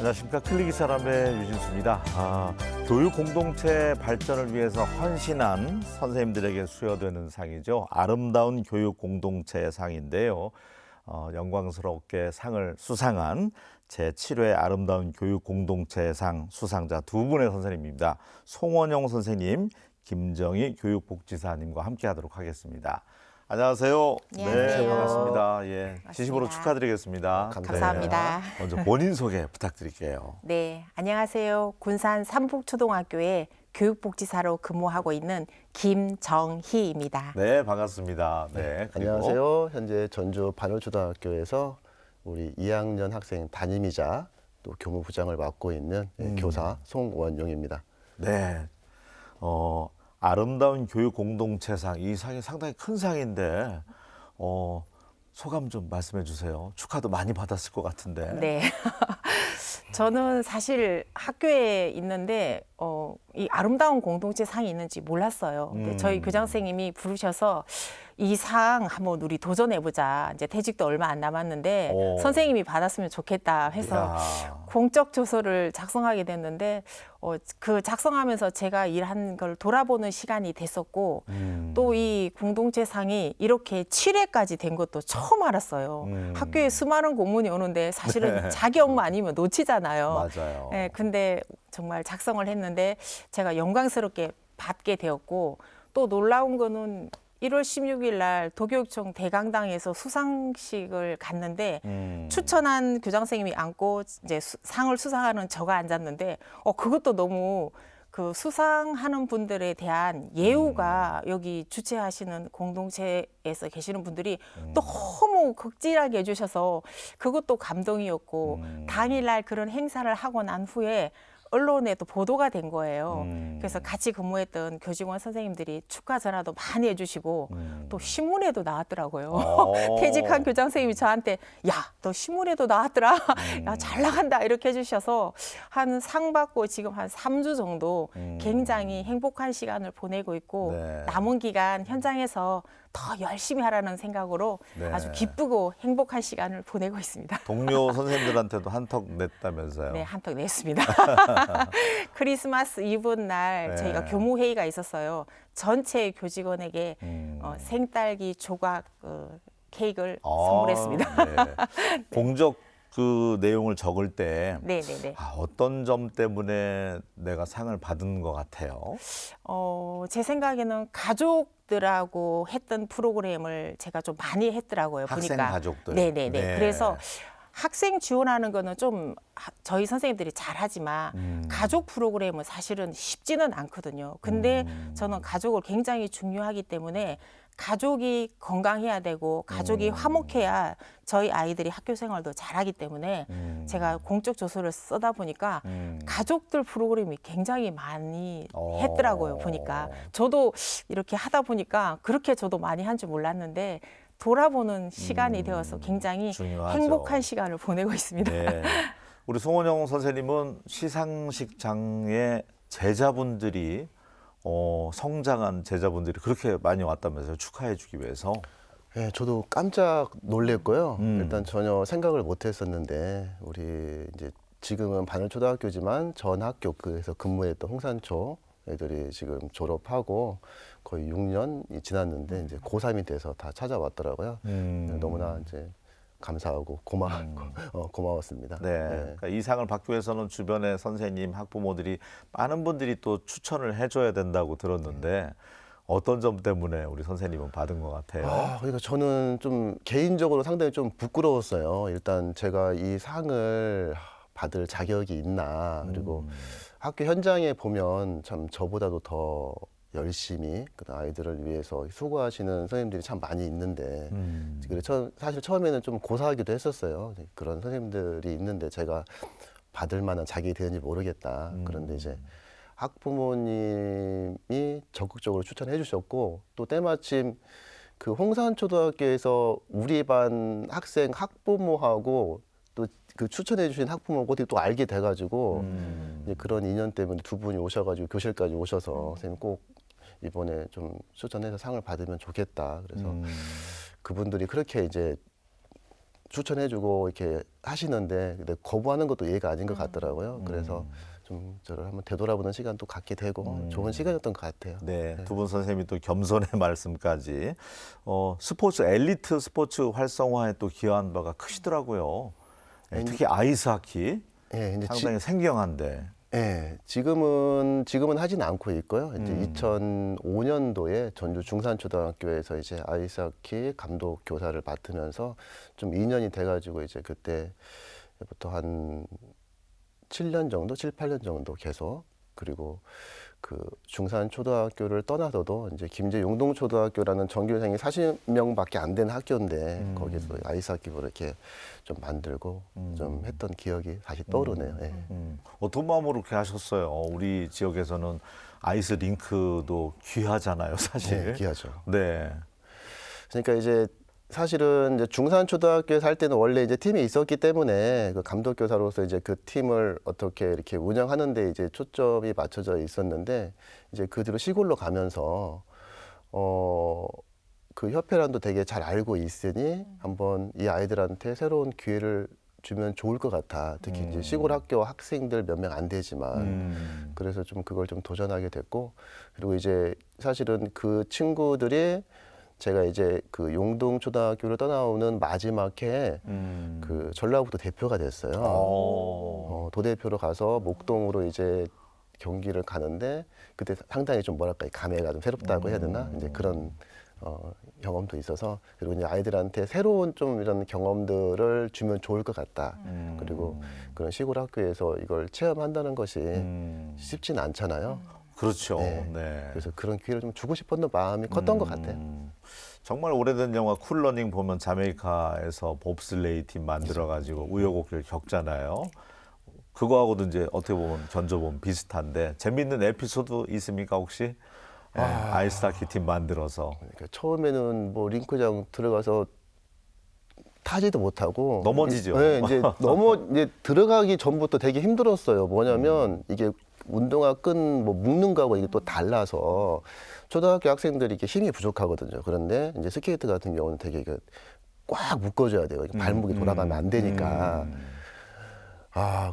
안녕하십니까. 클릭이 사람의 유진수입니다. 교육 공동체 발전을 위해서 헌신한 선생님들에게 수여되는 상이죠. 아름다운 교육 공동체 상인데요. 영광스럽게 상을 수상한 제7회 아름다운 교육 공동체 상 수상자 두 분의 선생님입니다. 송원영 선생님, 김정희 교육복지사님과 함께하도록 하겠습니다. 안녕하세요. 안녕하세요. 네, 반갑습니다. 예, 반갑습니다. 진심으로 축하드리겠습니다. 감사합니다. 먼저 본인 소개 부탁드릴게요. 네, 안녕하세요. 군산 삼북초등학교에 교육복지사로 근무하고 있는 김정희입니다. 네, 반갑습니다. 네, 그리고 안녕하세요. 현재 전주 반월초등학교에서 우리 2학년 학생 담임이자 또 교무부장을 맡고 있는 교사 송원용입니다. 네, 아름다운 교육 공동체상, 이 상이 상당히 큰 상인데 소감 좀 말씀해 주세요. 축하도 많이 받았을 것 같은데. 네. 저는 사실 학교에 있는데 이 아름다운 공동체 상이 있는지 몰랐어요. 근데 저희 교장 선생님이 부르셔서 이 상 한번 우리 도전해보자. 이제 퇴직도 얼마 안 남았는데 선생님이 받았으면 좋겠다 해서 이야. 공적 조서를 작성하게 됐는데 그 작성하면서 제가 일한 걸 돌아보는 시간이 됐었고 또 이 공동체 상이 이렇게 7회까지 된 것도 처음 알았어요. 학교에 수많은 공문이 오는데 사실은 네. 자기 업무 아니면 놓치잖아요. 맞아요. 네, 근데 정말 작성을 했는데 제가 영광스럽게 받게 되었고 또 놀라운 거는 1월 16일 날 도교육청 대강당에서 수상식을 갔는데 추천한 교장 선생님이 앉고 이제 상을 수상하는 저가 앉았는데 그것도 너무 그 수상하는 분들에 대한 예우가 여기 주최하시는 공동체에서 계시는 분들이 너무 극진하게 해주셔서 그것도 감동이었고 당일날 그런 행사를 하고 난 후에 언론에 또 보도가 된 거예요. 그래서 같이 근무했던 교직원 선생님들이 축하 전화도 많이 해주시고 또 신문에도 나왔더라고요. 퇴직한 교장 선생님이 저한테 야, 너 신문에도 나왔더라. 야, 잘 나간다 이렇게 해주셔서 한 상 받고 지금 한 3주 정도 굉장히 행복한 시간을 보내고 있고 네. 남은 기간 현장에서 더 열심히 하라는 생각으로 네. 아주 기쁘고 행복한 시간을 보내고 있습니다. 동료 선생님들한테도 한턱 냈다면서요. 네, 한턱 냈습니다. 크리스마스 이브 날 네. 저희가 교무회의가 있었어요. 전체 교직원에게 생딸기 조각 케이크를 선물했습니다. 네. 공적 그 내용을 적을 때 네네네. 어떤 점 때문에 내가 상을 받은 것 같아요? 제 생각에는 가족들하고 했던 프로그램을 제가 좀 많이 했더라고요. 학생 보니까. 가족들. 네네네. 네. 그래서 학생 지원하는 거는 좀 저희 선생님들이 잘하지만 가족 프로그램은 사실은 쉽지는 않거든요. 근데 저는 가족을 굉장히 중요하기 때문에 가족이 건강해야 되고 가족이 화목해야 저희 아이들이 학교 생활도 잘하기 때문에 제가 공적 조서를 쓰다 보니까 가족들 프로그램이 굉장히 많이 했더라고요. 보니까 저도 이렇게 하다 보니까 그렇게 저도 많이 한 줄 몰랐는데 돌아보는 시간이 되어서 굉장히 중요하죠. 행복한 시간을 보내고 있습니다. 네. 우리 송원영 선생님은 시상식장에 제자분들이 성장한 제자분들이 그렇게 많이 왔다면서요. 축하해주기 위해서. 네, 저도 깜짝 놀랐고요. 일단 전혀 생각을 못했었는데 우리 이제 지금은 반월초등학교지만 전 학교에서 근무했던 홍산초 애들이 지금 졸업하고 거의 6년이 지났는데 이제 고3이 돼서 다 찾아왔더라고요. 너무나 이제 감사하고 고마웠습니다. 네. 그러니까 이 상을 받기 위해서는 주변의 선생님, 학부모들이 많은 분들이 또 추천을 해줘야 된다고 들었는데 어떤 점 때문에 우리 선생님은 받은 것 같아요? 그러니까 저는 좀 개인적으로 상당히 좀 부끄러웠어요. 일단 제가 이 상을 받을 자격이 있나, 그리고 학교 현장에 보면 참 저보다도 더 열심히 그 아이들을 위해서 수고하시는 선생님들이 참 많이 있는데 그래서 사실 처음에는 좀 고사하기도 했었어요. 그런 선생님들이 있는데 제가 받을 만한 자격이 되는지 모르겠다. 그런데 이제 학부모님이 적극적으로 추천해 주셨고 또 때마침 그 홍산초등학교에서 우리 반 학생 학부모하고 또 그 추천해 주신 학부모고 또 알게 돼가지고 이제 그런 인연 때문에 두 분이 오셔가지고 교실까지 오셔서 선생님 꼭 이번에 좀 추천해서 상을 받으면 좋겠다. 그래서 그분들이 그렇게 이제 추천해주고 이렇게 하시는데 근데 거부하는 것도 예가 아닌 것 같더라고요. 그래서 좀 저를 한번 되돌아보는 시간도 갖게 되고 좋은 시간이었던 것 같아요. 네, 두 분 선생님이 또 겸손의 말씀까지 스포츠 엘리트 스포츠 활성화에 또 기여한 바가 크시더라고요. 네, 특히 아이스하키 예, 이제 상당히 생경한데. 지금은 하진 않고 있고요. 이제 2005년도에 전주 중산초등학교에서 이제 아이스하키 감독 교사를 맡으면서 좀 2년이 돼가지고 이제 그때부터 한 7년 정도, 7, 8년 정도 계속 그리고 그 중산초등학교를 떠나서도 이제 김제 용동초등학교라는 정규생이 40명밖에 안 되는 학교인데 거기서 아이스하키부를 이렇게 좀 만들고 좀 했던 기억이 다시 떠오르네요. 예. 어떤 마음으로 그렇게 하셨어요? 우리 지역에서는 아이스 링크도 귀하잖아요, 사실. 네, 귀하죠. 네. 그러니까 이제 사실은 이제 중산초등학교에 살 때는 원래 이제 팀이 있었기 때문에 그 감독교사로서 이제 그 팀을 어떻게 이렇게 운영하는데 이제 초점이 맞춰져 있었는데 이제 그 뒤로 시골로 가면서 그 협회란도 되게 잘 알고 있으니 한번 이 아이들한테 새로운 기회를 주면 좋을 것 같아. 특히 이제 시골 학교 학생들 몇 명 안 되지만 그래서 좀 그걸 좀 도전하게 됐고 그리고 이제 사실은 그 친구들이 제가 이제 그 용동초등학교를 떠나오는 마지막 해에 그 전라북도 대표가 됐어요. 도대표로 가서 목동으로 이제 경기를 가는데 그때 상당히 좀 뭐랄까 감회가 좀 새롭다고 해야 되나 이제 그런 경험도 있어서 그리고 이제 아이들한테 새로운 좀 이런 경험들을 주면 좋을 것 같다. 그리고 그런 시골 학교에서 이걸 체험한다는 것이 쉽지는 않잖아요. 그렇죠. 네. 네. 그래서 그런 기회를 좀 주고 싶었던 마음이 컸던 것 같아요. 정말 오래된 영화 쿨러닝 보면 자메이카에서 봅슬레이 팀 만들어가지고 우여곡절 겪잖아요. 그거하고도 이제 어떻게 보면 견줘보면 비슷한데 재밌는 에피소드 있습니까 혹시? 네, 아이스하키 팀 만들어서 그러니까 처음에는 뭐 링크장 들어가서 타지도 못하고 넘어지죠. 네, 이제 들어가기 전부터 되게 힘들었어요. 뭐냐면 이게 운동화 끈 뭐 묶는 거하고 이게 또 달라서 초등학교 학생들이 이렇게 힘이 부족하거든요. 그런데 이제 스케이트 같은 경우는 되게 꽉 묶어줘야 돼요. 발목이 돌아가면 안 되니까.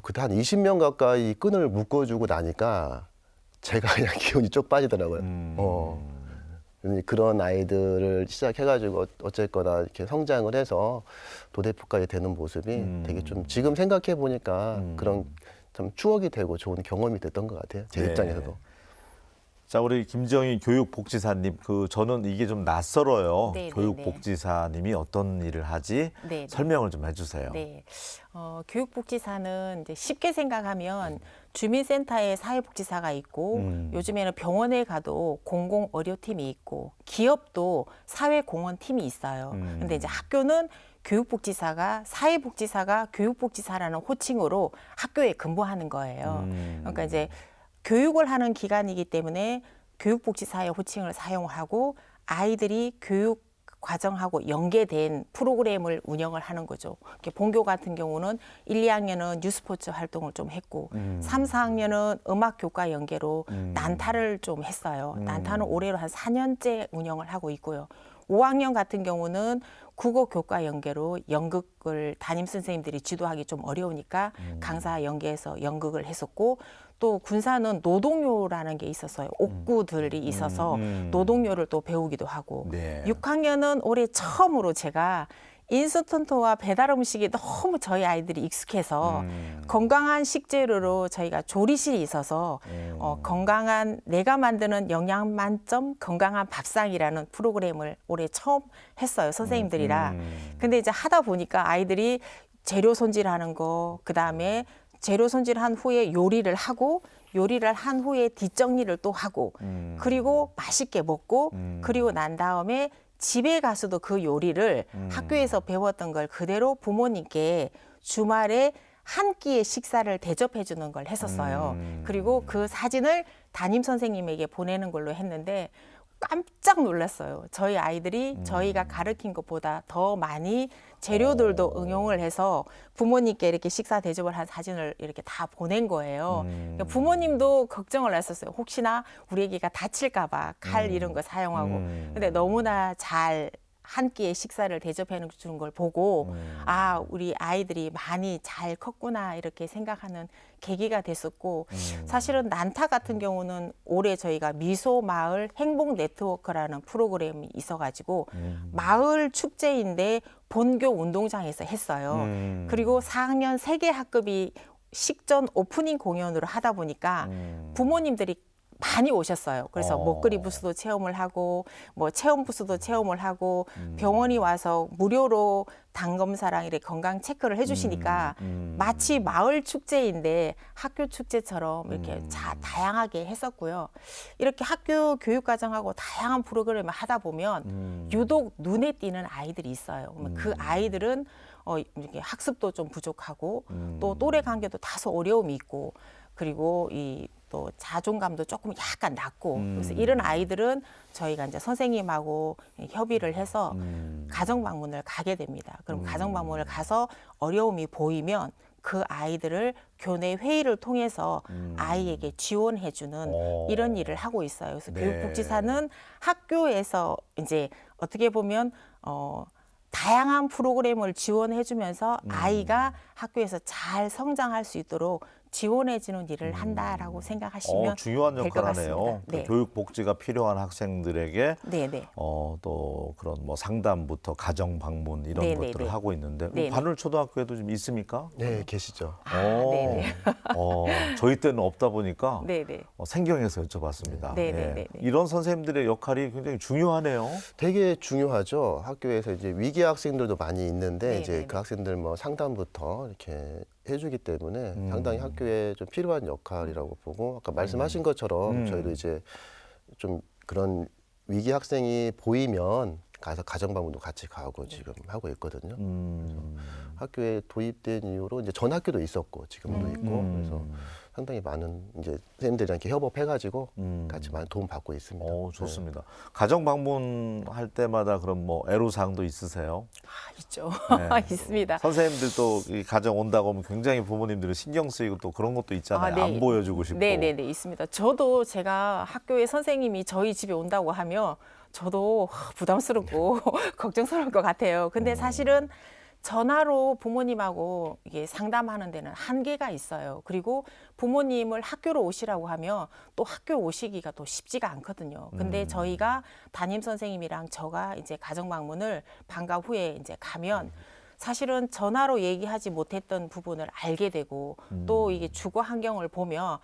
그때 한 20명 가까이 끈을 묶어주고 나니까 제가 그냥 기운이 쭉 빠지더라고요. 그런 아이들을 시작해가지고 어쨌거나 이렇게 성장을 해서 도대표까지 되는 모습이 되게 좀 지금 생각해 보니까 그런 참 추억이 되고 좋은 경험이 됐던 것 같아요. 제 네. 입장에서도. 자, 우리 김정희 교육복지사님, 저는 이게 좀 낯설어요. 네, 교육복지사님이 어떤 일을 하지? 네, 설명을 좀 해주세요. 네. 교육복지사는 이제 쉽게 생각하면 주민센터에 사회복지사가 있고 요즘에는 병원에 가도 공공의료팀이 있고 기업도 사회공헌팀이 있어요. 근데 이제 학교는 교육복지사가 사회복지사가 교육복지사라는 호칭으로 학교에 근무하는 거예요. 그러니까 이제 교육을 하는 기관이기 때문에 교육복지사의 호칭을 사용하고 아이들이 교육 과정하고 연계된 프로그램을 운영을 하는 거죠. 본교 같은 경우는 1, 2학년은 유스포츠 활동을 좀 했고 3, 4학년은 음악 교과 연계로 난타를 좀 했어요. 난타는 올해로 한 4년째 운영을 하고 있고요. 5학년 같은 경우는 국어 교과 연계로 연극을 담임 선생님들이 지도하기 좀 어려우니까 강사 연계해서 연극을 했었고 또 군사는 노동요라는 게 있었어요. 옥구들이 있어서 노동요를 또 배우기도 하고 네. 6학년은 올해 처음으로 제가 인스턴트와 배달 음식이 너무 저희 아이들이 익숙해서 건강한 식재료로 저희가 조리실이 있어서 건강한 내가 만드는 영양 만점 건강한 밥상이라는 프로그램을 올해 처음 했어요. 선생님들이랑. 근데 이제 하다 보니까 아이들이 재료 손질하는 거 그다음에 재료 손질한 후에 요리를 하고 요리를 한 후에 뒷정리를 또 하고 그리고 맛있게 먹고 그리고 난 다음에 집에 가서도 그 요리를 학교에서 배웠던 걸 그대로 부모님께 주말에 한 끼의 식사를 대접해 주는 걸 했었어요. 그리고 그 사진을 담임 선생님에게 보내는 걸로 했는데 깜짝 놀랐어요. 저희 아이들이 저희가 가르친 것보다 더 많이 재료들도 응용을 해서 부모님께 이렇게 식사 대접을 한 사진을 이렇게 다 보낸 거예요. 그러니까 부모님도 걱정을 했었어요. 혹시나 우리 애기가 다칠까 봐 칼 이런 거 사용하고. 근데 너무나 잘 한 끼의 식사를 대접해 주는 걸 보고 아, 우리 아이들이 많이 잘 컸구나 이렇게 생각하는 계기가 됐었고 사실은 난타 같은 경우는 올해 저희가 미소 마을 행복 네트워크라는 프로그램이 있어가지고 마을 축제인데 본교 운동장에서 했어요. 그리고 4학년 세계 학급이 식전 오프닝 공연으로 하다 보니까 부모님들이 많이 오셨어요. 그래서 먹거리 부스도 체험을 하고 뭐 체험 부스도 체험을 하고 병원이 와서 무료로 당 검사랑 이렇게 건강 체크를 해주시니까 마치 마을 축제인데 학교 축제처럼 이렇게 다양하게 했었고요. 이렇게 학교 교육과정하고 다양한 프로그램을 하다 보면 유독 눈에 띄는 아이들이 있어요. 그러면 그 아이들은 이렇게 학습도 좀 부족하고 또 또래 관계도 다소 어려움이 있고 그리고 또 자존감도 조금 약간 낮고 그래서 이런 아이들은 저희가 이제 선생님하고 협의를 해서 가정 방문을 가게 됩니다. 그럼 가정 방문을 가서 어려움이 보이면 그 아이들을 교내 회의를 통해서 아이에게 지원해주는 이런 일을 하고 있어요. 그래서 네. 교육복지사는 학교에서 이제 어떻게 보면 다양한 프로그램을 지원해주면서 아이가 학교에서 잘 성장할 수 있도록 지원해주는 일을 한다라고 생각하시면 중요한 될 것 역할을 하네요. 같습니다. 그 교육 복지가 필요한 학생들에게 네네. 또 그런 뭐 상담부터 가정 방문 이런 네, 것들을 네, 네. 하고 있는데 네, 네. 관울초등학교에도 좀 있습니까? 네, 계시죠. 네네. 저희 때는 없다 보니까 네네. 생경해서 여쭤봤습니다. 네, 네, 네, 네. 이런 선생님들의 역할이 굉장히 중요하네요. 되게 중요하죠. 학교에서 이제 위기 학생들도 많이 있는데 네, 이제 네, 네. 그 학생들 뭐 상담부터 이렇게 해주기 때문에 상당히 학교에 좀 필요한 역할이라고 보고 아까 말씀하신 것처럼 저희도 이제 좀 그런 위기 학생이 보이면 가서 가정 방문도 같이 가고 지금 하고 있거든요. 그래서 학교에 도입된 이후로 이제 전 학교도 있었고 지금도 있고 그래서 상당히 많은 이제 선생님들이랑 이렇게 협업해가지고 같이 많이 도움 받고 있습니다. 좋습니다. 가정 방문할 때마다 그럼 뭐 애로사항도 있으세요? 있죠. 네. 있습니다. 선생님들도 이 가정 온다고 하면 굉장히 부모님들은 신경 쓰이고 또 그런 것도 있잖아요. 네. 안 보여주고 싶고. 네네네 있습니다. 저도 제가 학교에 선생님이 저희 집에 온다고 하면 저도 부담스럽고 걱정스러울 것 같아요. 근데 사실은 전화로 부모님하고 이게 상담하는 데는 한계가 있어요. 그리고 부모님을 학교로 오시라고 하면 또 학교 오시기가 또 쉽지가 않거든요. 근데 저희가 담임 선생님이랑 저가 이제 가정 방문을 방과 후에 이제 가면 사실은 전화로 얘기하지 못했던 부분을 알게 되고 또 이게 주거 환경을 보며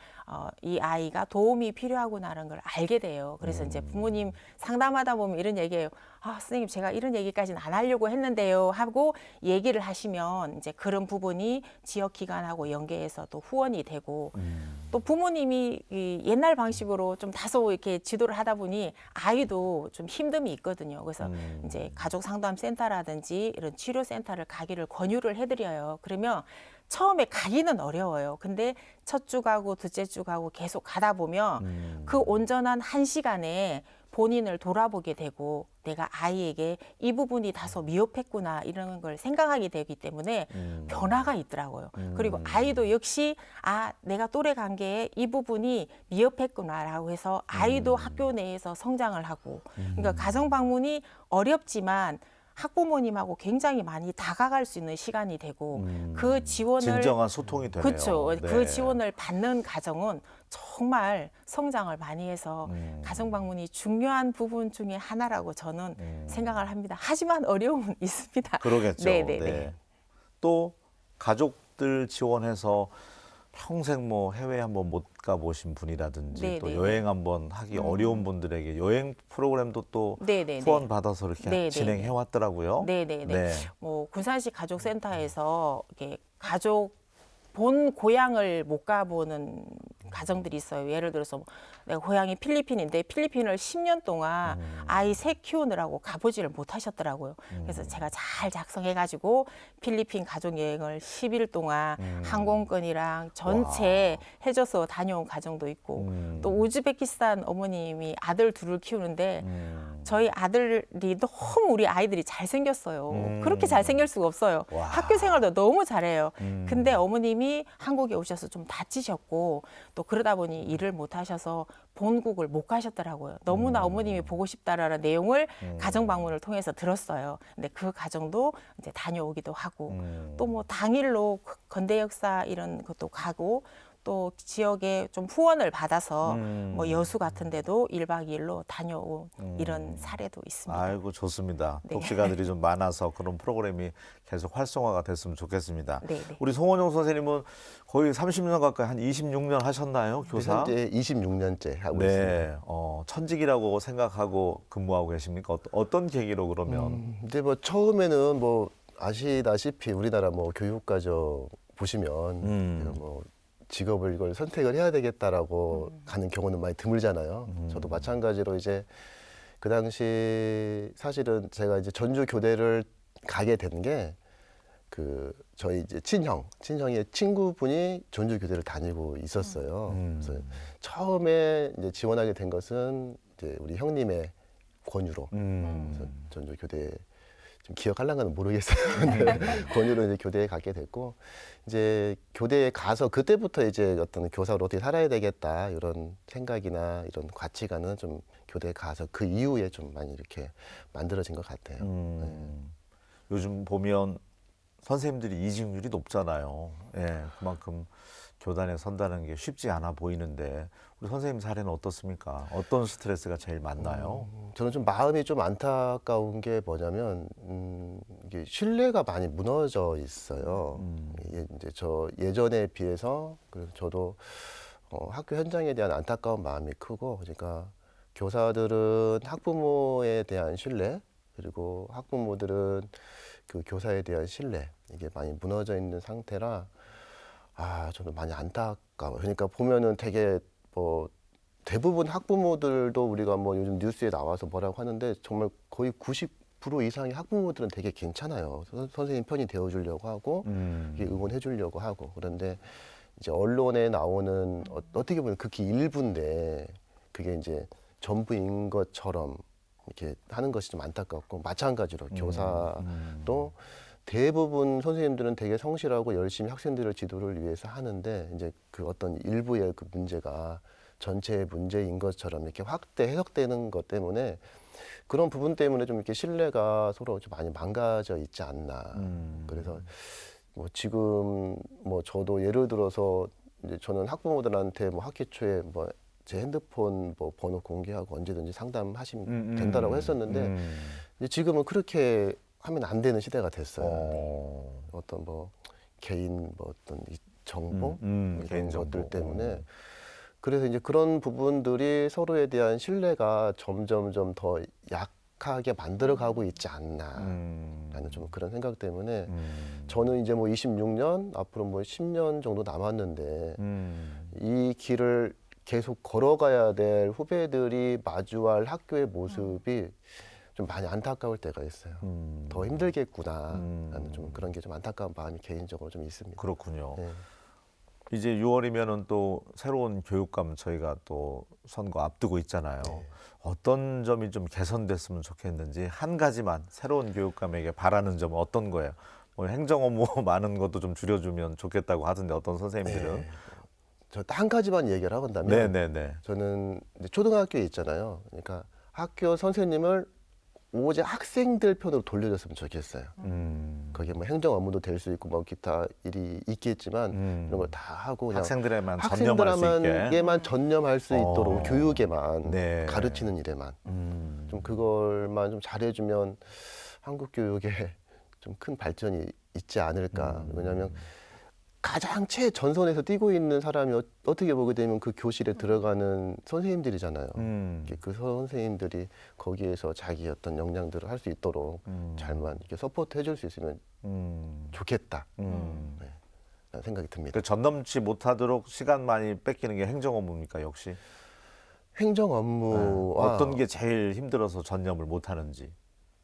이 아이가 도움이 필요하구나라는 걸 알게 돼요. 그래서 이제 부모님 상담하다 보면 이런 얘기예요. 아, 선생님 제가 이런 얘기까지는 안 하려고 했는데요 하고 얘기를 하시면 이제 그런 부분이 지역기관하고 연계해서 또 후원이 되고 또 부모님이 이 옛날 방식으로 좀 다소 이렇게 지도를 하다 보니 아이도 좀 힘듦이 있거든요. 그래서 이제 가족상담센터라든지 이런 치료센터를 가기를 권유를 해드려요. 그러면 처음에 가기는 어려워요. 근데 첫 주 가고 둘째 주 가고 계속 가다 보면 그 온전한 1시간에 본인을 돌아보게 되고 내가 아이에게 이 부분이 다소 미흡했구나 이런 걸 생각하게 되기 때문에 변화가 있더라고요. 그리고 아이도 역시 내가 또래 관계에 이 부분이 미흡했구나라고 해서 아이도 학교 내에서 성장을 하고 그러니까 가정 방문이 어렵지만 학부모님하고 굉장히 많이 다가갈 수 있는 시간이 되고 그 지원을 진정한 소통이 되네요. 그렇죠. 네. 그 지원을 받는 가정은 정말 성장을 많이 해서 가정 방문이 중요한 부분 중에 하나라고 저는 생각을 합니다. 하지만 어려움은 있습니다. 그러겠죠. 네네네. 네. 또 가족들 지원해서 평생 뭐 해외 한번 못 가보신 분이라든지 네네네. 또 여행 한번 하기 어려운 분들에게 여행 프로그램도 또 네네네. 후원 받아서 이렇게 네네네. 진행해 왔더라고요. 네네네. 네. 뭐 군산시 가족센터에서 이렇게 가족 본 고향을 못 가보는 가정들이 있어요. 예를 들어서 뭐 내가 고향이 필리핀인데 필리핀을 10년 동안 아이 셋 키우느라고 가보지를 못하셨더라고요. 그래서 제가 잘 작성해가지고 필리핀 가족 여행을 10일 동안 항공권이랑 전체 해줘서 다녀온 가정도 있고 또 우즈베키스탄 어머님이 아들 둘을 키우는데 저희 아들이 너무 우리 아이들이 잘생겼어요. 그렇게 잘생길 수가 없어요. 와. 학교 생활도 너무 잘해요. 근데 어머님이 한국에 오셔서 좀 다치셨고 또 그러다 보니 일을 못 하셔서 본국을 못 가셨더라고요. 너무나 어머님이 보고 싶다라는 내용을 가정 방문을 통해서 들었어요. 근데 그 가정도 이제 다녀오기도 하고 또 뭐 당일로 건대 역사 이런 것도 가고 또 지역에 좀 후원을 받아서 뭐 여수 같은 데도 1박 2일로 다녀온 이런 사례도 있습니다. 아이고 좋습니다. 네. 독시가들이 좀 많아서 그런 프로그램이 계속 활성화가 됐으면 좋겠습니다. 네, 네. 우리 송원용 선생님은 거의 30년 가까이 한 26년 하셨나요? 교사? 현재 26년째 하고 있습니다. 네. 천직이라고 생각하고 근무하고 계십니까? 어떤 계기로 그러면? 근데 뭐 처음에는 뭐 아시다시피 우리나라 뭐 교육과정 보시면 뭐 직업을 이걸 선택을 해야 되겠다라고 가는 경우는 많이 드물잖아요. 저도 마찬가지로 이제 그 당시 사실은 제가 이제 전주 교대를 가게 된 게 그 저희 이제 친형의 친구분이 전주 교대를 다니고 있었어요. 그래서 처음에 이제 지원하게 된 것은 이제 우리 형님의 권유로 그래서 전주 교대 좀 기억할랑가는 모르겠어요. 근데 권유로 이제 교대에 가게 됐고 이제 교대에 가서 그때부터 이제 어떤 교사로 어떻게 살아야 되겠다 이런 생각이나 이런 가치관은 좀 교대에 가서 그 이후에 좀 많이 이렇게 만들어진 것 같아요. 요즘 보면 선생님들이 이직률이 높잖아요. 예, 그만큼 교단에 선다는 게 쉽지 않아 보이는데 우리 선생님 사례는 어떻습니까? 어떤 스트레스가 제일 많나요? 저는 좀 마음이 좀 안타까운 게 뭐냐면 이게 신뢰가 많이 무너져 있어요. 이게 이제 저 예전에 비해서 그래서 저도 학교 현장에 대한 안타까운 마음이 크고 그러니까 교사들은 학부모에 대한 신뢰 그리고 학부모들은 그 교사에 대한 신뢰 이게 많이 무너져 있는 상태라 저는 많이 안타까워요. 그러니까 보면은 되게 뭐 대부분 학부모들도 우리가 뭐 요즘 뉴스에 나와서 뭐라고 하는데 정말 거의 90% 이상의 학부모들은 되게 괜찮아요. 선생님 편이 되어주려고 하고 이게 응원해주려고 하고 그런데 이제 언론에 나오는 어떻게 보면 극히 일부인데 그게 이제 전부인 것처럼 이렇게 하는 것이 좀 안타깝고 마찬가지로 교사도 대부분 선생님들은 되게 성실하고 열심히 학생들의 지도를 위해서 하는데 이제 그 어떤 일부의 그 문제가 전체의 문제인 것처럼 이렇게 확대 해석되는 것 때문에 그런 부분 때문에 좀 이렇게 신뢰가 서로 좀 많이 망가져 있지 않나. 그래서 뭐 지금 뭐 저도 예를 들어서 이제 저는 학부모들한테 뭐 학기 초에 뭐 제 핸드폰 뭐 번호 공개하고 언제든지 상담하시면 된다라고 했었는데 이제 지금은 그렇게 하면 안 되는 시대가 됐어요. 어떤 뭐 개인 뭐 어떤 이 정보 이런 개인 것들 정보. 때문에 그래서 이제 그런 부분들이 서로에 대한 신뢰가 점점점 더 약하게 만들어가고 있지 않나라는 좀 그런 생각 때문에 저는 이제 뭐 26년 앞으로 뭐 10년 정도 남았는데 이 길을 계속 걸어가야 될 후배들이 마주할 학교의 모습이 좀 많이 안타까울 때가 있어요. 더 힘들겠구나 라는 좀 그런 게 좀 안타까운 마음이 개인적으로 좀 있습니다. 그렇군요. 네. 이제 6월이면은 또 새로운 교육감 저희가 또 선거 앞두고 있잖아요. 어떤 점이 좀 개선됐으면 좋겠는지 한 가지만 새로운 교육감에게 바라는 점은 어떤 거예요? 뭐 행정 업무 많은 것도 좀 줄여주면 좋겠다고 하던데 어떤 선생님들은? 저 한 가지만 얘기를 하건다면 네네네. 저는 이제 초등학교에 있잖아요. 그러니까 학교 선생님을 오직 학생들 편으로 돌려줬으면 좋겠어요. 그게 뭐 행정 업무도 될 수 있고 뭐 기타 일이 있겠지만 이런 걸 다 하고 그냥 학생들에만 전념할 수 있게. 학생들에게만 전념할 수 있도록 교육에만 네. 가르치는 일에만 좀 그걸만 좀 잘해주면 한국 교육에 좀 큰 발전이 있지 않을까. 왜냐하면 가장 최전선에서 뛰고 있는 사람이 어떻게 보게 되면 그 교실에 들어가는 선생님들이잖아요. 그 선생님들이 거기에서 자기 어떤 역량들을 할 수 있도록 잘만 이렇게 서포트 해줄 수 있으면 좋겠다. 네, 라는 생각이 듭니다. 그 전 넘지 못하도록 시간 많이 뺏기는 게 행정 업무입니까 역시? 행정 업무와 어떤 게 제일 힘들어서 전념을 못하는지.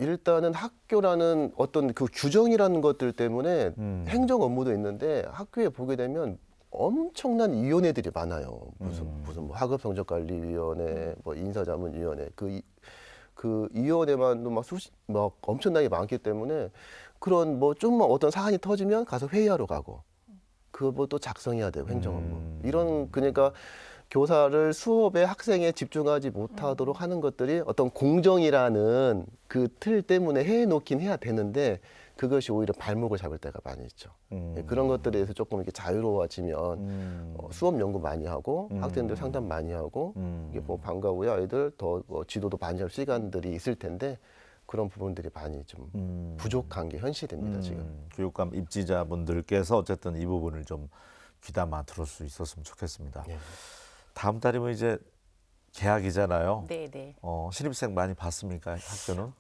일단은 학교라는 어떤 그 규정이라는 것들 때문에 행정 업무도 있는데 학교에 보게 되면 엄청난 위원회들이 많아요. 무슨 뭐 학업성적관리위원회, 뭐 인사자문위원회 그 그 위원회만도 막 엄청나게 많기 때문에 그런 뭐 좀만 어떤 사안이 터지면 가서 회의하러 가고 그거 또 작성해야 돼요, 행정 업무. 이런 그러니까 교사를 수업에 학생에 집중하지 못하도록 하는 것들이 어떤 공정이라는 그 틀 때문에 해놓긴 해야 되는데 그것이 오히려 발목을 잡을 때가 많이 있죠. 예, 그런 것들에 대해서 조금 이렇게 자유로워지면 수업 연구 많이 하고 학생들 상담 많이 하고 이게 뭐 방과 후에 아이들 더 뭐 지도도 많이 할 시간들이 있을 텐데 그런 부분들이 많이 좀 부족한 게 현실입니다, 지금. 교육감 입지자분들께서 어쨌든 이 부분을 좀 귀담아 들을 수 있었으면 좋겠습니다. 예. 다음 달이면 이제 개학이잖아요. 네네. 신입생 많이 봤습니까, 학교는?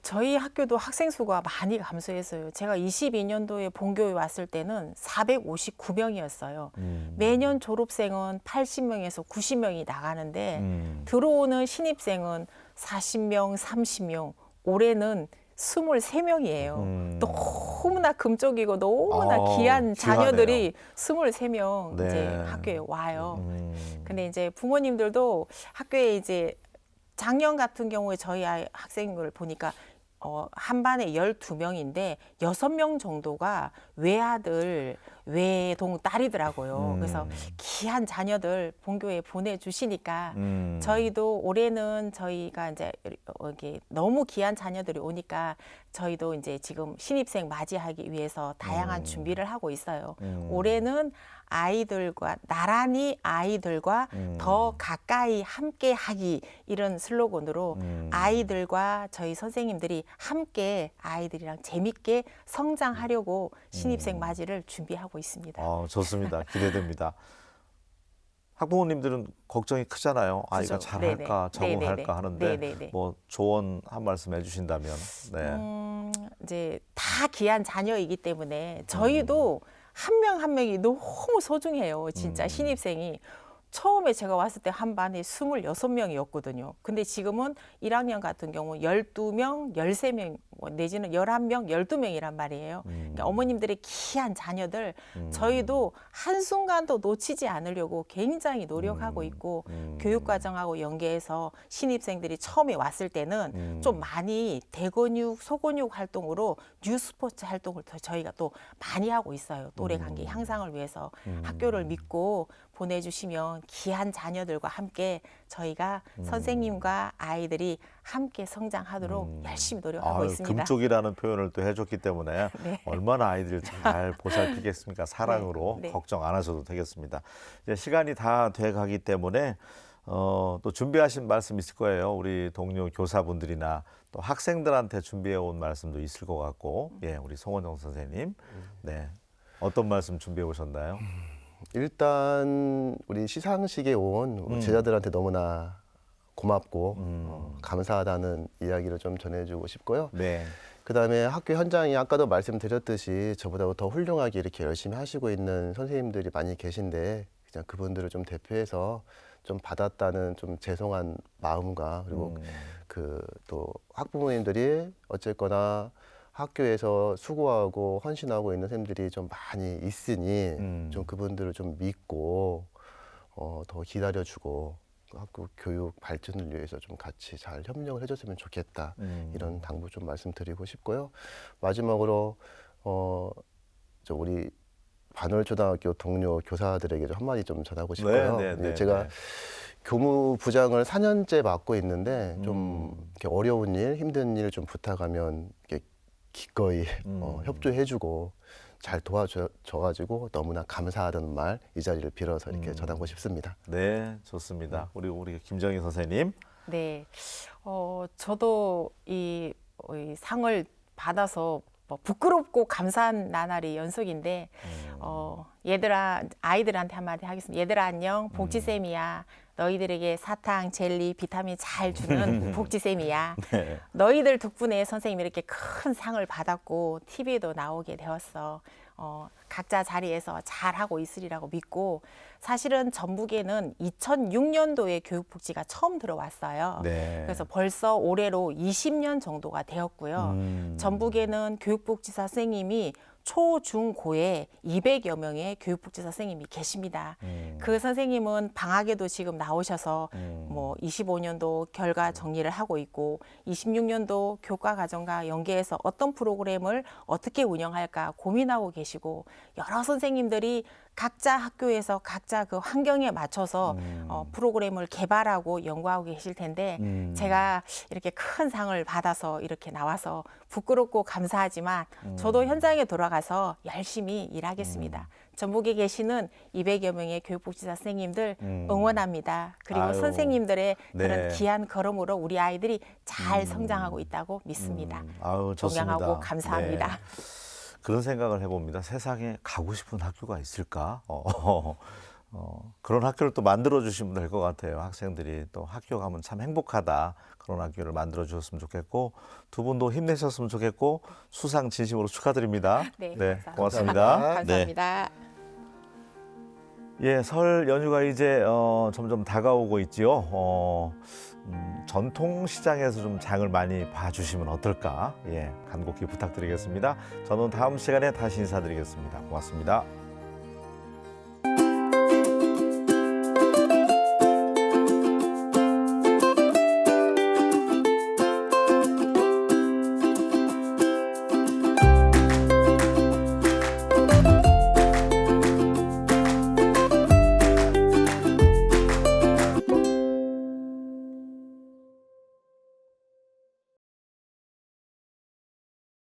저희 학교도 학생 수가 많이 감소했어요. 제가 22년도에 본교에 왔을 때는 459명이었어요. 매년 졸업생은 80명에서 90명이 나가는데 들어오는 신입생은 40명, 30명, 올해는 23명이에요. 너무나 금쪽이고 너무나 귀한 자녀들이 23명 네. 이제 학교에 와요. 근데 이제 부모님들도 학교에 이제 작년 같은 경우에 저희 아이 학생을 보니까 한 반에 12명인데 6명 정도가 외아들, 외동 딸이더라고요. 그래서 귀한 자녀들 본교에 보내주시니까 저희도 올해는 저희가 이제 여기 너무 귀한 자녀들이 오니까 저희도 이제 지금 신입생 맞이하기 위해서 다양한 준비를 하고 있어요. 올해는 아이들과 나란히 아이들과 더 가까이 함께하기 이런 슬로건으로 아이들과 저희 선생님들이 함께 아이들이랑 재밌게 성장하려고 신입생 맞이를 준비하고 있습니다. 좋습니다. 기대됩니다. 학부모님들은 걱정이 크잖아요. 아이가 그죠. 잘할까, 네네. 적응할까 하는데 네네네. 뭐 조언 한 말씀 해주신다면. 네. 이제 다 귀한 자녀이기 때문에 저희도 한 명 한 명이 너무 소중해요. 진짜 신입생이. 처음에 제가 왔을 때 한 반에 26명이었거든요. 근데 지금은 1학년 같은 경우 12명, 13명, 내지는 11명, 12명이란 말이에요. 그러니까 어머님들의 귀한 자녀들 저희도 한순간도 놓치지 않으려고 굉장히 노력하고 있고 교육과정하고 연계해서 신입생들이 처음에 왔을 때는 좀 많이 대근육, 소근육 활동으로 뉴스포츠 활동을 더 저희가 또 많이 하고 있어요. 또래 관계 향상을 위해서 학교를 믿고 보내주시면 귀한 자녀들과 함께 저희가 선생님과 아이들이 함께 성장하도록 열심히 노력하고 있습니다. 금쪽이라는 표현을 또 해줬기 때문에 네. 얼마나 아이들을 잘 보살피겠습니까? 사랑으로 네. 걱정 안 하셔도 되겠습니다. 이제 시간이 다 돼가기 때문에 또 준비하신 말씀 있을 거예요. 우리 동료 교사분들이나 또 학생들한테 준비해 온 말씀도 있을 것 같고, 예, 우리 송원정 선생님, 네, 어떤 말씀 준비해 오셨나요? 일단 우리 시상식에 온 제자들한테 너무나 고맙고 감사하다는 이야기를 좀 전해주고 싶고요. 네. 그다음에 학교 현장이 아까도 말씀드렸듯이 저보다 더 훌륭하게 이렇게 열심히 하시고 있는 선생님들이 많이 계신데 그냥 그분들을 좀 대표해서 좀 받았다는 좀 죄송한 마음과 그리고 그 또 학부모님들이 어쨌거나 학교에서 수고하고 헌신하고 있는 선생님들이 좀 많이 있으니 좀 그분들을 좀 믿고 더 기다려주고 학교 교육 발전을 위해서 좀 같이 잘 협력을 해줬으면 좋겠다 이런 당부 좀 말씀드리고 싶고요. 마지막으로 저 우리 반월초등학교 동료 교사들에게 좀 한마디 좀 전하고 싶고요. 제가 교무부장을 4년째 맡고 있는데 좀 이렇게 어려운 일, 힘든 일 좀 부탁하면 이렇게 기꺼이 협조해주고 잘 도와줘가지고 너무나 감사하다는 말 이 자리를 빌어서 이렇게 전하고 싶습니다. 네, 좋습니다. 우리 김정희 선생님. 네, 저도 이 상을 받아서 뭐 부끄럽고 감사한 나날이 연속인데 얘들아 아이들한테 한마디 하겠습니다. 얘들아 안녕, 복지쌤이야. 너희들에게 사탕, 젤리, 비타민 잘 주는 복지쌤이야. 네. 너희들 덕분에 선생님이 이렇게 큰 상을 받았고 TV에도 나오게 되었어. 각자 자리에서 잘하고 있으리라고 믿고 사실은 전북에는 2006년도에 교육복지가 처음 들어왔어요. 네. 그래서 벌써 올해로 20년 정도가 되었고요. 전북에는 교육복지사 선생님이 초, 중, 고에 200여 명의 교육복지사 선생님이 계십니다. 그 선생님은 방학에도 지금 나오셔서 뭐 25년도 결과 정리를 하고 있고 26년도 교과 과정과 연계해서 어떤 프로그램을 어떻게 운영할까 고민하고 계시고 여러 선생님들이 각자 학교에서 각자 그 환경에 맞춰서 프로그램을 개발하고 연구하고 계실 텐데 제가 이렇게 큰 상을 받아서 이렇게 나와서 부끄럽고 감사하지만 저도 현장에 돌아가서 열심히 일하겠습니다. 전북에 계시는 200여 명의 교육복지사 선생님들 응원합니다. 그리고 아유, 선생님들의 그런 네. 귀한 걸음으로 우리 아이들이 잘 성장하고 있다고 믿습니다. 아유, 좋습니다. 존경하고 감사합니다. 네. 그런 생각을 해봅니다. 세상에 가고 싶은 학교가 있을까? 그런 학교를 또 만들어 주시면 될 것 같아요. 학생들이 또 학교 가면 참 행복하다. 그런 학교를 만들어 주셨으면 좋겠고 두 분도 힘내셨으면 좋겠고 수상 진심으로 축하드립니다. 네, 감사합니다. 고맙습니다. 감사합니다. 예, 설 연휴가 이제 점점 다가오고 있지요. 전통 시장에서 좀 장을 많이 봐주시면 어떨까? 예, 간곡히 부탁드리겠습니다. 저는 다음 시간에 다시 인사드리겠습니다. 고맙습니다.